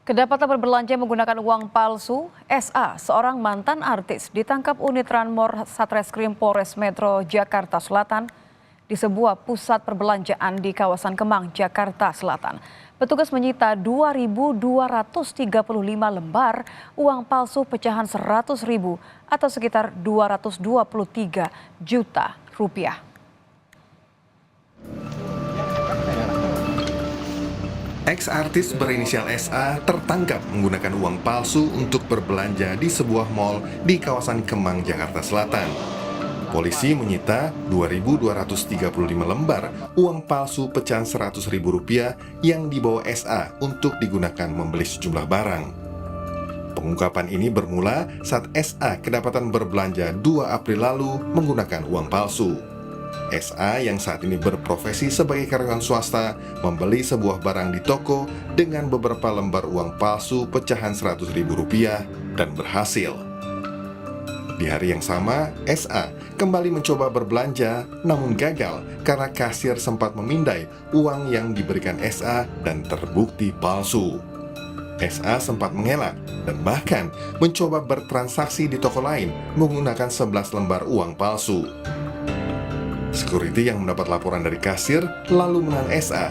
Kedapatan berbelanja menggunakan uang palsu, SA, seorang mantan artis, ditangkap unit Ranmor Satreskrim Polres Metro Jakarta Selatan di sebuah pusat perbelanjaan di kawasan Kemang, Jakarta Selatan. Petugas menyita 2.235 lembar uang palsu pecahan 100.000 atau sekitar 223 juta rupiah. Ex-artis berinisial SA tertangkap menggunakan uang palsu untuk berbelanja di sebuah mal di kawasan Kemang, Jakarta Selatan. Polisi menyita 2.235 lembar uang palsu pecahan Rp100.000 yang dibawa SA untuk digunakan membeli sejumlah barang. Pengungkapan ini bermula saat SA kedapatan berbelanja 2 April lalu menggunakan uang palsu. SA yang saat ini berprofesi sebagai karyawan swasta membeli sebuah barang di toko dengan beberapa lembar uang palsu pecahan Rp100.000 dan berhasil. Di hari yang sama, SA kembali mencoba berbelanja namun gagal karena kasir sempat memindai uang yang diberikan SA dan terbukti palsu. SA sempat mengelak dan bahkan mencoba bertransaksi di toko lain menggunakan 11 lembar uang palsu. Security yang mendapat laporan dari kasir lalu menahan SA.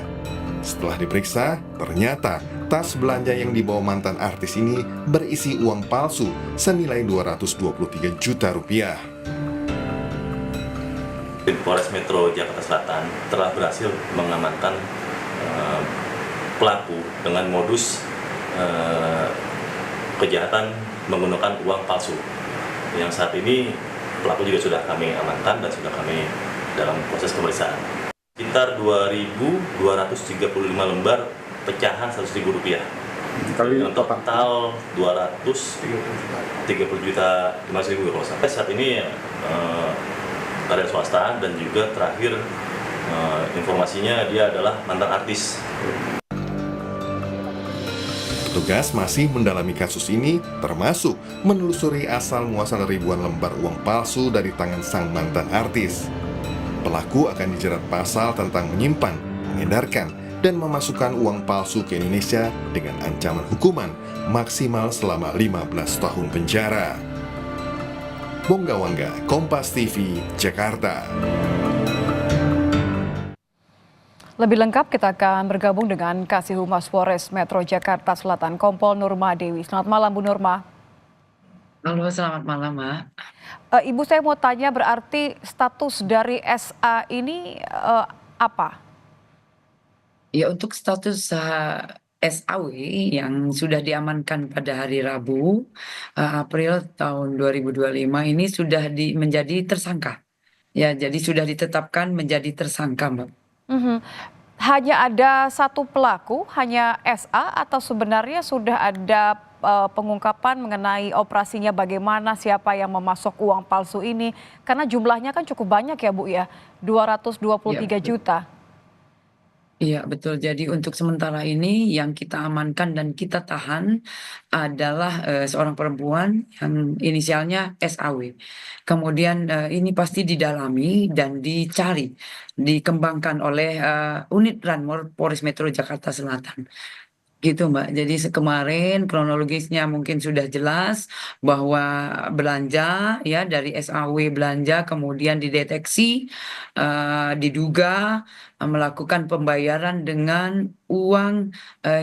Setelah diperiksa, ternyata tas belanja yang dibawa mantan artis ini berisi uang palsu senilai 223 juta rupiah. Polres Metro Jakarta Selatan telah berhasil mengamankan pelaku dengan modus kejahatan menggunakan uang palsu. Yang saat ini pelaku juga sudah kami amankan dan sudah kami dalam proses pemeriksaan. Sekitar 2.235 lembar pecahan Rp100.000. Untuk total 230 juta 500.000 kalau sampai saat ini karyawan swasta dan juga terakhir informasinya dia adalah mantan artis. Petugas masih mendalami kasus ini, termasuk menelusuri asal muasal ribuan lembar uang palsu dari tangan sang mantan artis. Pelaku akan dijerat pasal tentang menyimpan, mengedarkan, dan memasukkan uang palsu ke Indonesia dengan ancaman hukuman maksimal selama 15 tahun penjara. Bongga Wangga, Kompas TV, Jakarta. Lebih lengkap kita akan bergabung dengan Kasih Humas Polres Metro Jakarta Selatan, Kompol Nurma Dewi. Selamat malam Bu Nurma. Halo, selamat malam, Mbak. Ibu, saya mau tanya, berarti status dari SA ini apa? Ya, untuk status SAW yang sudah diamankan pada hari Rabu, April tahun 2025 ini sudah menjadi tersangka. Ya, jadi sudah ditetapkan menjadi tersangka, Mbak. Hanya ada satu pelaku, hanya SA, atau sebenarnya sudah ada pengungkapan mengenai operasinya, bagaimana, siapa yang memasok uang palsu ini? Karena jumlahnya kan cukup banyak ya Bu ya, 223 juta. Iya, betul. Jadi untuk sementara ini yang kita amankan dan kita tahan adalah seorang perempuan yang inisialnya SAW. Kemudian ini pasti didalami dan dicari, dikembangkan oleh unit Ranmor Polres Metro Jakarta Selatan. Gitu, Mbak. Jadi kemarin kronologisnya mungkin sudah jelas bahwa belanja ya dari SAW belanja kemudian dideteksi diduga melakukan pembayaran dengan uang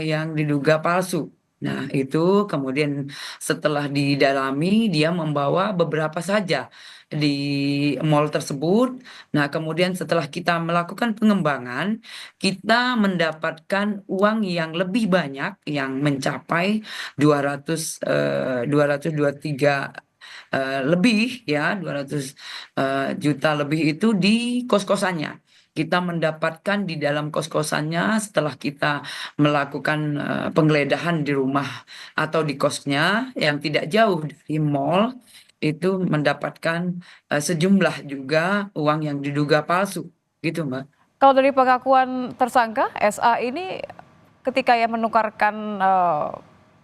yang diduga palsu. Nah, itu kemudian setelah didalami dia membawa beberapa saja di mall tersebut. Nah, kemudian setelah kita melakukan pengembangan, kita mendapatkan uang yang lebih banyak yang mencapai 223 lebih ya 200 juta lebih itu di kos-kosannya. Kita mendapatkan di dalam kos-kosannya setelah kita melakukan penggeledahan di rumah atau di kosnya yang tidak jauh dari mall itu mendapatkan sejumlah juga uang yang diduga palsu gitu, Mbak. Kalau dari pengakuan tersangka, SA ini ketika ya menukarkan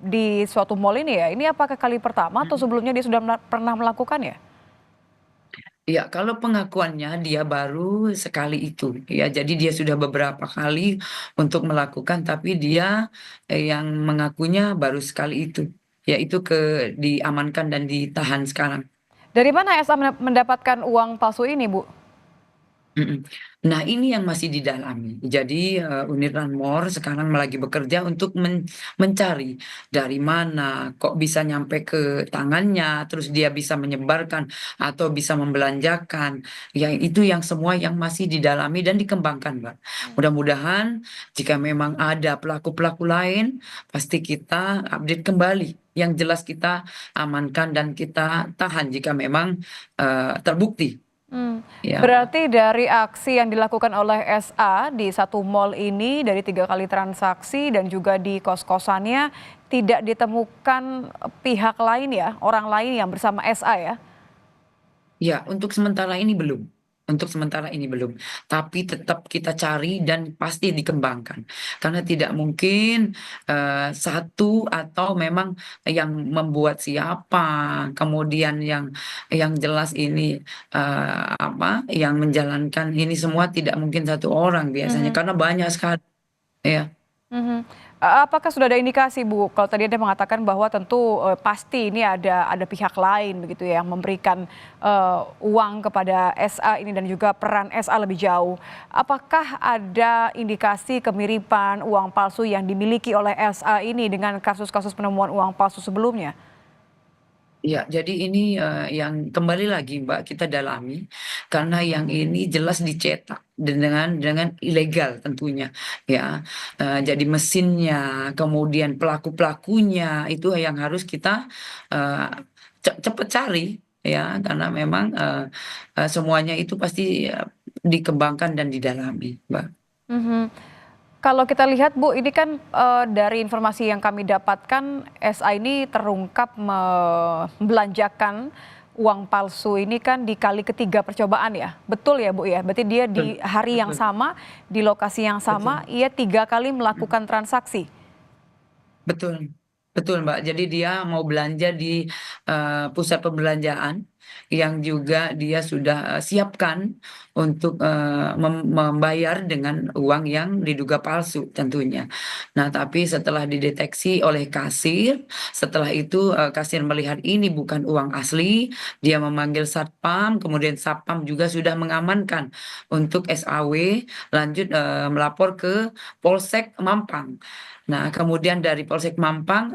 di suatu mall ini ya, ini apakah kali pertama atau sebelumnya dia sudah pernah melakukan ya? Ya, kalau pengakuannya dia baru sekali itu, ya. Jadi dia sudah beberapa kali untuk melakukan, tapi dia yang mengakunya baru sekali itu, yaitu diamankan dan ditahan sekarang. Dari mana SA mendapatkan uang palsu ini, Bu? Mhm. Nah, ini yang masih didalami. Jadi, unit Ranmor sekarang lagi bekerja untuk mencari dari mana kok bisa nyampe ke tangannya, terus dia bisa menyebarkan atau bisa membelanjakan. Ya itu yang semua yang masih didalami dan dikembangkan, Mbak. Mudah-mudahan jika memang ada pelaku-pelaku lain, pasti kita update kembali. Yang jelas kita amankan dan kita tahan jika memang, terbukti, Hmm, ya. berarti dari aksi yang dilakukan oleh SA di satu mall ini dari 3 kali transaksi dan juga di kos-kosannya tidak ditemukan pihak lain ya, orang lain yang bersama SA ya? Ya, untuk sementara ini belum. Untuk sementara ini belum. Tapi tetap kita cari dan pasti dikembangkan. Karena tidak mungkin satu atau memang yang membuat siapa, kemudian yang jelas ini yang menjalankan ini semua tidak mungkin satu orang biasanya Mhm, karena banyak sekali ya. mhm. Apakah sudah ada indikasi, Bu? Kalau tadi Anda mengatakan bahwa tentu, pasti ini ada pihak lain begitu ya yang memberikan, uang kepada SA ini dan juga peran SA lebih jauh. Apakah ada indikasi kemiripan uang palsu yang dimiliki oleh SA ini dengan kasus-kasus penemuan uang palsu sebelumnya? Ya, jadi ini, yang kembali lagi Mbak, kita dalami, karena yang ini jelas dicetak dengan ilegal tentunya, ya. Jadi mesinnya, kemudian pelaku-pelakunya, itu yang harus kita, eee, cepet cari, ya, karena memang, semuanya itu pasti, dikembangkan dan didalami, Mbak. Mhm. Kalau kita lihat Bu, ini kan, dari informasi yang kami dapatkan, SA ini terungkap membelanjakan uang palsu ini kan di kali ketiga percobaan ya? Betul ya Bu ya? Berarti dia Betul di hari yang betul sama, di lokasi yang betul. sama, ia 3 kali melakukan transaksi? Betul, betul, Mbak. Jadi dia mau belanja di, pusat perbelanjaan yang juga dia sudah, siapkan untuk, membayar dengan uang yang diduga palsu tentunya. Nah, tapi setelah dideteksi oleh kasir, setelah itu, kasir melihat ini bukan uang asli, dia memanggil satpam, kemudian satpam juga sudah mengamankan untuk SAW, lanjut, melapor ke Polsek Mampang. Nah, kemudian dari Polsek Mampang,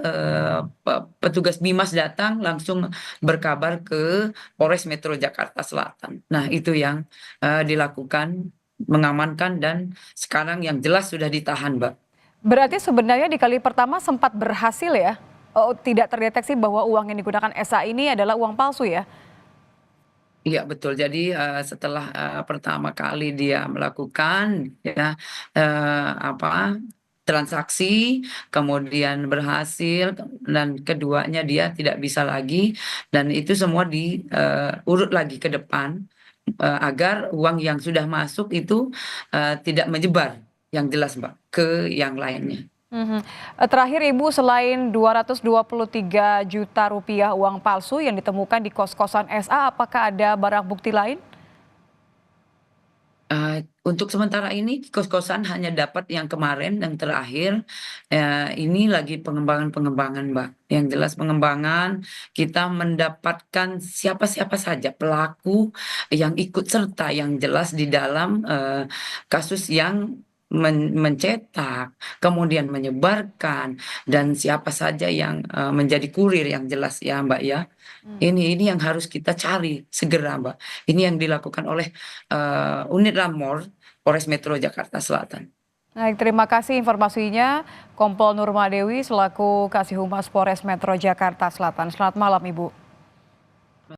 petugas Bimas datang langsung berkabar ke Polres Metro Jakarta Selatan. Nah, itu yang, dilakukan, mengamankan dan sekarang yang jelas sudah ditahan, Mbak. Berarti sebenarnya di kali pertama sempat berhasil ya? Tidak terdeteksi bahwa uang yang digunakan SA ini adalah uang palsu ya? Iya betul. Jadi, setelah, pertama kali dia melakukan ya, apa, transaksi, kemudian berhasil, dan keduanya dia tidak bisa lagi, dan itu semua urut lagi ke depan, agar uang yang sudah masuk itu, tidak menyebar, yang jelas Mbak, ke yang lainnya. Mhm. Terakhir Ibu, selain Rp223 juta uang palsu yang ditemukan di kos-kosan SA, apakah ada barang bukti lain? Untuk sementara ini kos-kosan hanya dapat yang kemarin, yang terakhir, ini lagi pengembangan-pengembangan, Mbak. Yang jelas pengembangan, kita mendapatkan siapa-siapa saja pelaku yang ikut serta, yang jelas di dalam, kasus yang mencetak, kemudian menyebarkan, dan siapa saja yang, menjadi kurir yang jelas ya, Mbak, ya. Ini yang harus kita cari segera, Mbak. Ini yang dilakukan oleh, unit Ramor, Polres Metro Jakarta Selatan. Baik, terima kasih informasinya, Kompol Nurmadewi selaku Kasih Humas Polres Metro Jakarta Selatan. Selamat malam, Ibu.